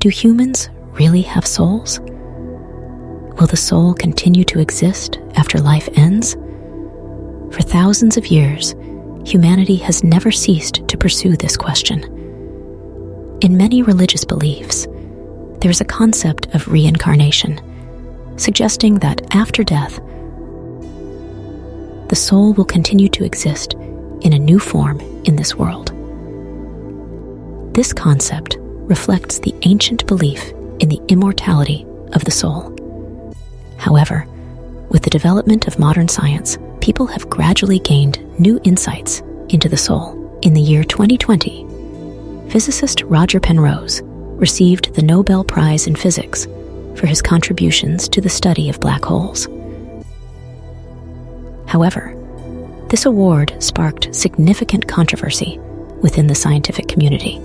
Do humans really have souls? Will the soul continue to exist after life ends? For thousands of years, humanity has never ceased to pursue this question. In many religious beliefs, there is a concept of reincarnation, suggesting that after death, the soul will continue to exist in a new form in this world. This concept reflects the ancient belief in the immortality of the soul. However, with the development of modern science, people have gradually gained new insights into the soul. In the year 2020, physicist Roger Penrose received the Nobel Prize in Physics for his contributions to the study of black holes. However, this award sparked significant controversy within the scientific community.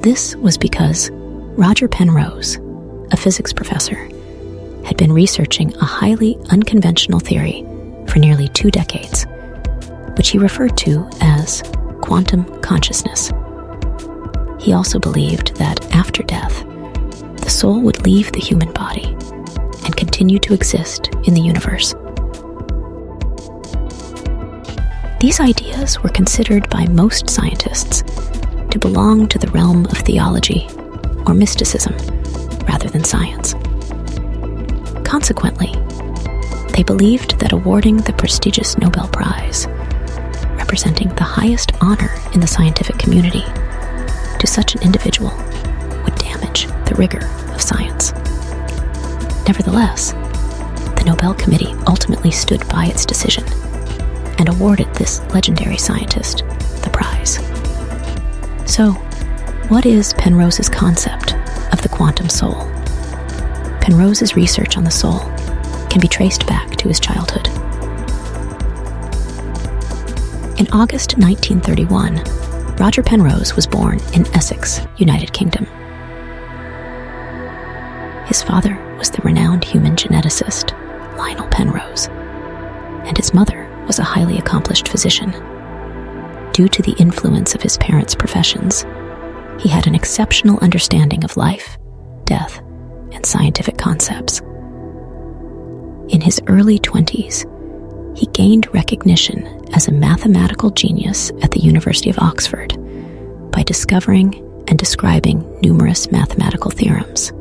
This was because Roger Penrose, a physics professor, had been researching a highly unconventional theory for nearly 2 decades, which he referred to as quantum consciousness. He also believed that after death, the soul would leave the human body and continue to exist in the universe. These ideas were considered by most scientists to belong to the realm of theology or mysticism rather than science. Consequently, they believed that awarding the prestigious Nobel Prize, representing the highest honor in the scientific community, to such an individual would damage the rigor of science. Nevertheless, the Nobel Committee ultimately stood by its decision and awarded this legendary scientist the prize. So, what is Penrose's concept of the quantum soul? Penrose's research on the soul can be traced back to his childhood. In August 1931, Roger Penrose was born in Essex, United Kingdom. His father was the renowned human geneticist, Lionel Penrose, and his mother was a highly accomplished physician. Due to the influence of his parents' professions, he had an exceptional understanding of life, death, and scientific concepts. In his early 20s, he gained recognition as a mathematical genius at the University of Oxford by discovering and describing numerous mathematical theorems.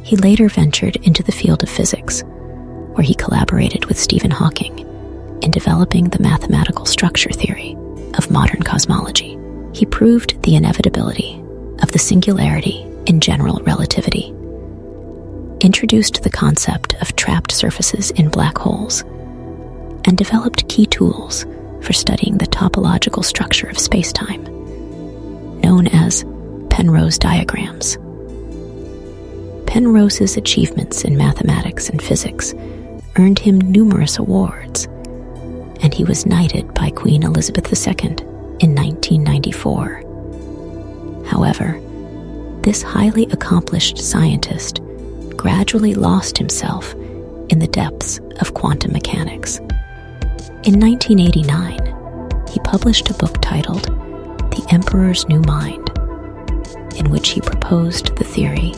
He later ventured into the field of physics, where he collaborated with Stephen Hawking in developing the mathematical structure theory of modern cosmology. He proved the inevitability of the singularity in general relativity, introduced the concept of trapped surfaces in black holes, and developed key tools for studying the topological structure of space-time, known as Penrose diagrams. Penrose's achievements in mathematics and physics earned him numerous awards, and he was knighted by Queen Elizabeth II in 1994. However, this highly accomplished scientist gradually lost himself in the depths of quantum mechanics. In 1989, he published a book titled The Emperor's New Mind, in which he proposed the theory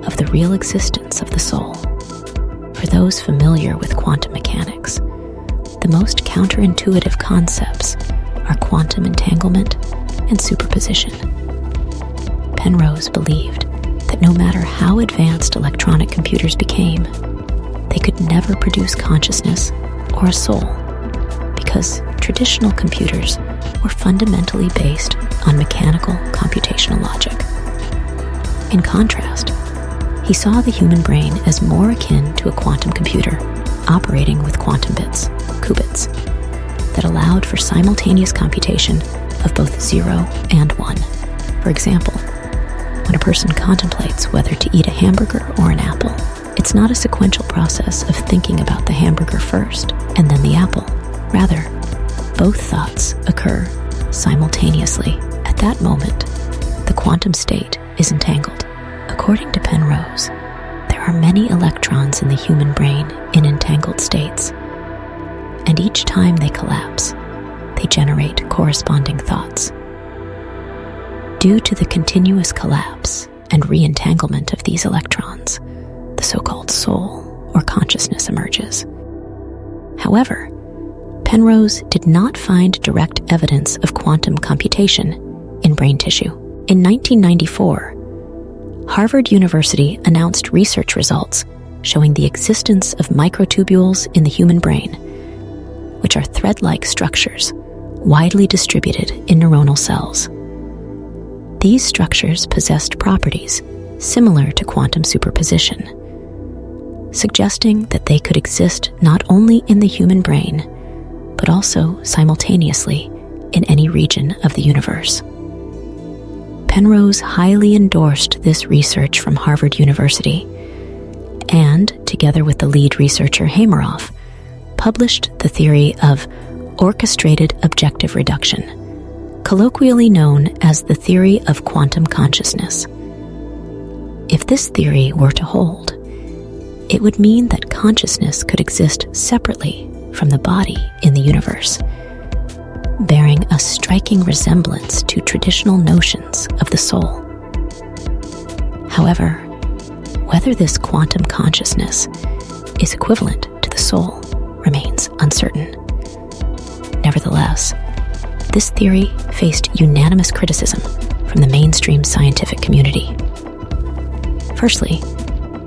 of the real existence of the soul. For those familiar with quantum mechanics, the most counterintuitive concepts are quantum entanglement and superposition. Penrose believed that no matter how advanced electronic computers became, they could never produce consciousness or a soul, because traditional computers were fundamentally based on mechanical computational logic. In contrast, he saw the human brain as more akin to a quantum computer operating with quantum bits, qubits, that allowed for simultaneous computation of both 0 and 1. For example, when a person contemplates whether to eat a hamburger or an apple, it's not a sequential process of thinking about the hamburger first and then the apple. Rather, both thoughts occur simultaneously. At that moment, the quantum state is entangled. According to Penrose, there are many electrons in the human brain in entangled states, and each time they collapse, they generate corresponding thoughts. Due to the continuous collapse and re-entanglement of these electrons, the so-called soul or consciousness emerges. However, Penrose did not find direct evidence of quantum computation in brain tissue. In 1994, Harvard University announced research results showing the existence of microtubules in the human brain, which are thread-like structures widely distributed in neuronal cells. These structures possessed properties similar to quantum superposition, suggesting that they could exist not only in the human brain, but also simultaneously in any region of the universe. Penrose highly endorsed this research from Harvard University and, together with the lead researcher Hameroff, published the theory of orchestrated objective reduction, colloquially known as the theory of quantum consciousness. If this theory were to hold, it would mean that consciousness could exist separately from the body in the universe, bearing a striking resemblance to traditional notions of the soul. However, whether this quantum consciousness is equivalent to the soul remains uncertain. Nevertheless, this theory faced unanimous criticism from the mainstream scientific community. Firstly,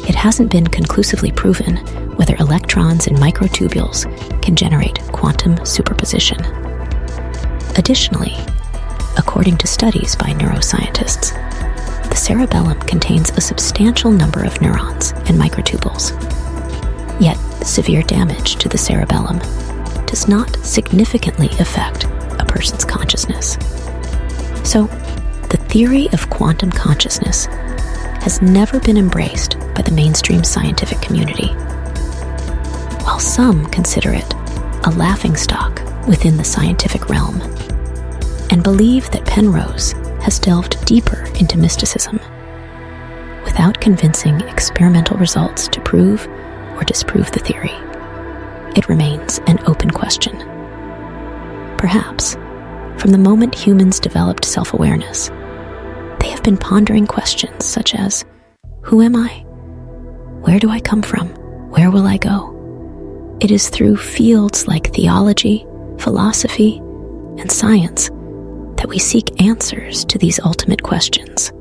it hasn't been conclusively proven whether electrons in microtubules can generate quantum superposition. Additionally, according to studies by neuroscientists, the cerebellum contains a substantial number of neurons and microtubules. Yet, severe damage to the cerebellum does not significantly affect a person's consciousness. So, the theory of quantum consciousness has never been embraced by the mainstream scientific community. While some consider it a laughingstock within the scientific realm, and believe that Penrose has delved deeper into mysticism, without convincing experimental results to prove or disprove the theory, it remains an open question. Perhaps, from the moment humans developed self-awareness, they have been pondering questions such as, who am I? Where do I come from? Where will I go? It is through fields like theology, philosophy, and science that we seek answers to these ultimate questions.